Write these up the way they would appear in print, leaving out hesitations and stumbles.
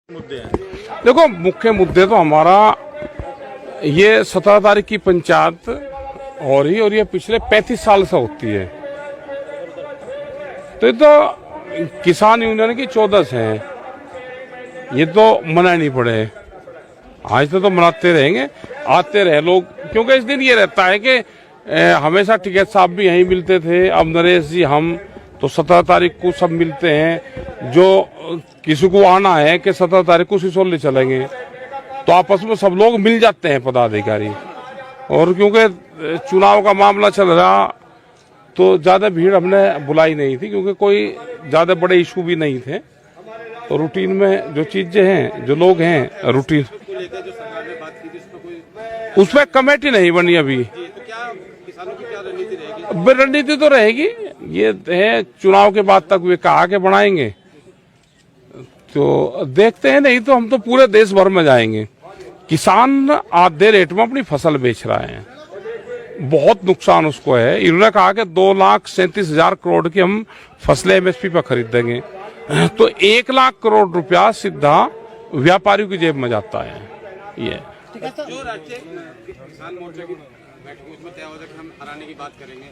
मुद्दे हैं? देखो, मुख्य मुद्दे तो हमारा ये 17 तारीख की पंचायत हो रही और ये पिछले 35 साल से होती है। तो ये तो किसान यूनियन की 14 से है, ये तो मना नहीं पड़े। आज तो मनाते रहेंगे, आते रहे लोग, क्योंकि इस दिन ये रहता है कि हमेशा टिकैत साहब भी यहीं मिलते थे। अब नरेश जी हम तो 17 तारीख को सब मिलते हैं। जो किसी को आना है कि 17 तारीख को सिसोली चलेंगे तो आपस में सब लोग मिल जाते हैं पदाधिकारी। और क्योंकि चुनाव का मामला चल रहा तो ज़्यादा भीड़ हमने बुलाई नहीं थी, क्योंकि कोई ज़्यादा बड़े इशू भी नहीं थे। तो रूटीन में जो चीज़ें हैं, जो लोग हैं रूटीन, उस पर कमेटी नहीं बनी अभी। रणनीति तो रहेगी, ये है चुनाव के बाद तक वे कहा के बनाएंगे, तो देखते हैं। नहीं तो हम तो पूरे देश भर में जाएंगे। किसान आधे रेट में अपनी फसल बेच रहा है, बहुत नुकसान उसको है। इन्होंने कहा कि 2,37,000 करोड़ की हम फसलें एमएसपी पर खरीदेंगे, तो 1 लाख करोड़ रुपया सीधा व्यापारियों की जेब में जाता है। ये जो राज्य किसान मोर्चा की बैठक उसमें तय हो जाए कि हम हराने की बात करेंगे,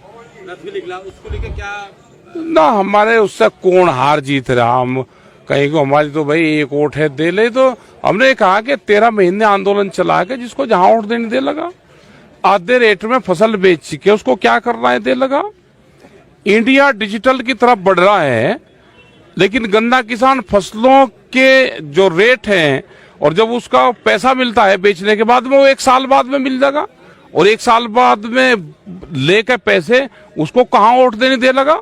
रथ भी निकला, उसको लेकर क्या ना हमारे उससे कौन हार जीत रहा। हम कहीं को हमारी तो भाई एक वोट है दे ले। तो हमने कहा कि 13 महीने आंदोलन चला के जिसको जहां वोट देने दे लगा, आधे रेट में फसल बेच के उसको क्या करना है दे लगा। इंडिया डिजिटल की तरफ बढ़ रहा है, लेकिन गन्ना किसान फसलों के जो रेट हैं और जब उसका पैसा मिलता है बेचने के बाद में, वो 1 साल बाद में मिल जाएगा। और 1 साल बाद में लेकर पैसे उसको कहाँ वोट देने दे लगा।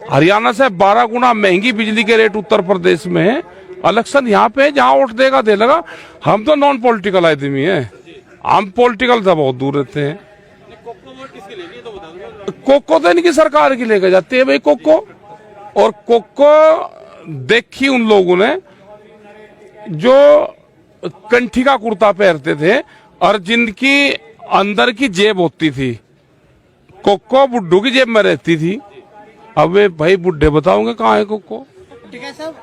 हरियाणा से 12 गुना महंगी बिजली के रेट उत्तर प्रदेश में है। इलेक्शन यहाँ पे जहाँ वोट देगा दे लगा। हम तो नॉन पॉलिटिकल आदमी हैं, हम पॉलिटिकल से बहुत दूर रहते हैं। कोको तो इनकी सरकार की लेकर जाती है भाई कोको। और कोको देखी उन लोगों ने जो कंठी का कुर्ता पहनते थे और जिनकी अंदर की जेब होती थी। कोको बुड्ढू की जेब में रहती थी। अब वे भाई बुड्ढे बताओगे कहाँ है कोको। ठीक है साहब,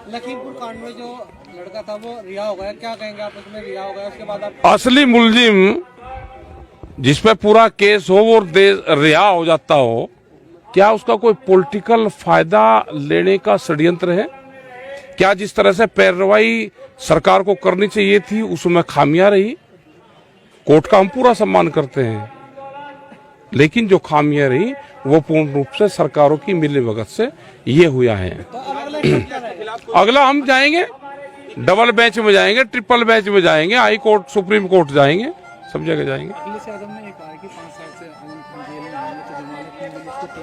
लखीमपुर कांड में जो लड़का था वो रिहा हो गया, क्या कहेंगे आप? उसमें रिहा हो गया, उसके बाद आप असली मुलजिम जिसपे पूरा केस हो वो रिहा हो जाता हो, क्या उसका कोई पॉलिटिकल फायदा लेने का षड्यंत्र है? क्या जिस तरह से पैरवाई सरकार को करनी चाहिए थी उसमें खामियां रही? कोर्ट का हम पूरा सम्मान करते हैं, लेकिन जो खामियां रही वो पूर्ण रूप से सरकारों की मिलीभगत से ये हुआ है। अगला हम जाएंगे, डबल बेंच में जाएंगे, ट्रिपल बेंच में जाएंगे, हाई कोर्ट, सुप्रीम कोर्ट जाएंगे, सब जगह जाएंगे।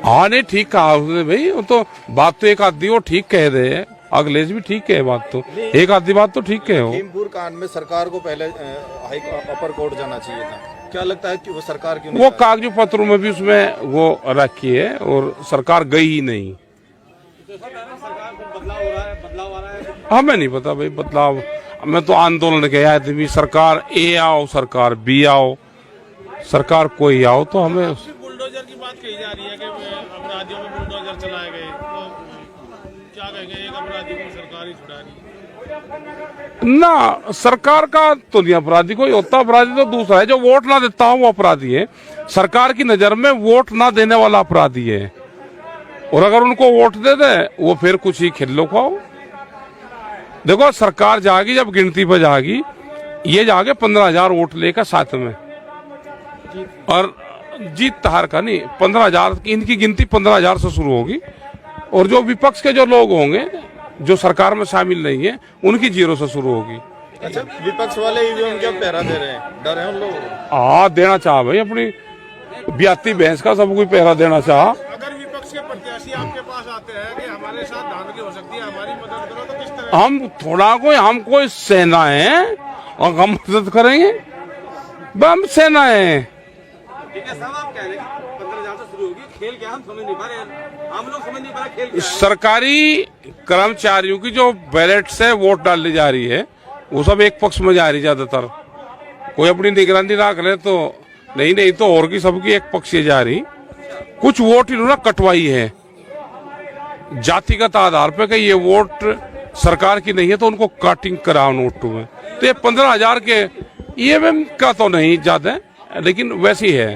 हाँ नहीं, ठीक कहा उसने भाई। वो तो बात तो एक आधी वो ठीक कह रहे हैं, अगलेज भी ठीक है बात, तो एक आधी बात तो ठीक है। लखीमपुर कांड में सरकार को पहले हाई अपर कोर्ट जाना चाहिए था। क्या लगता है कि वो सरकार क्यों वो कागज पत्रों में भी उसमें वो रखी है और सरकार गई ही नहीं। बदलाव आ रहा है। हमें नहीं पता भाई बदलाव। मैं तो आंदोलन के आदमी, सरकार ए आओ सरकार बी आओ, सरकार कोई आओ, तो हमें बुलडोजर की बात कही जा रही है कि अपराधियों में बुलडोजर चलाए गए, तो क्या कहेंगे? एक अपराधी को सरकार ही छुड़ा रही है ना। सरकार का तो नहीं अपराधी कोई होता, अपराधी तो दूसरा है, जो वोट ना देता हो वो अपराधी है। सरकार की नजर में वोट ना देने वाला अपराधी है, और अगर उनको वोट दे दे वो फिर कुछ ही खिल्लो खाओ। देखो सरकार जाएगी, जब गिनती पर जाएगी, ये जाके 15,000 वोट लेकर साथ में, और जीत हार का नहीं, 15,000 इनकी गिनती 15,000 से शुरू होगी। और जो विपक्ष के जो लोग होंगे जो सरकार में शामिल नहीं है, उनकी 0 से शुरू होगी। अच्छा, विपक्ष वाले ईवीएम क्या पहरा दे रहे हैं? डर है उन लोगों को? हाँ, देना चाह भाई, अपनी ब्याती भैंस का सब कोई पहरा देना चाह। अगर विपक्ष के प्रत्याशी आपके पास आते हैं कि हमारे साथ धांधली हो सकती है, हमारी मदद करो, तो किस तरह? हम कोई सेना है और हम मदद करेंगे? हम सेना है। ठीक है साहब, आप कह रहे हैं 15,000 से शुरू होगी, खेल क्या हम समझ नहीं पा रहे, हम लोग समझ नहीं पा रहे खेल क्या है? सरकारी कर्मचारियों की जो बैलेट से वोट डाली जा रही है वो सब एक पक्ष में जा रही, ज्यादातर। कोई अपनी निगरानी रख ले तो नहीं तो और की सबकी एक पक्षीय जा रही। कुछ वोट इन्होंने कटवाई है जातिगत आधार पे कि ये वोट सरकार की नहीं है तो उनको काटिंग कराओ नोटों में। तो ये 15,000 के ईएमएम का तो नहीं ज्यादा है, लेकिन वैसी है।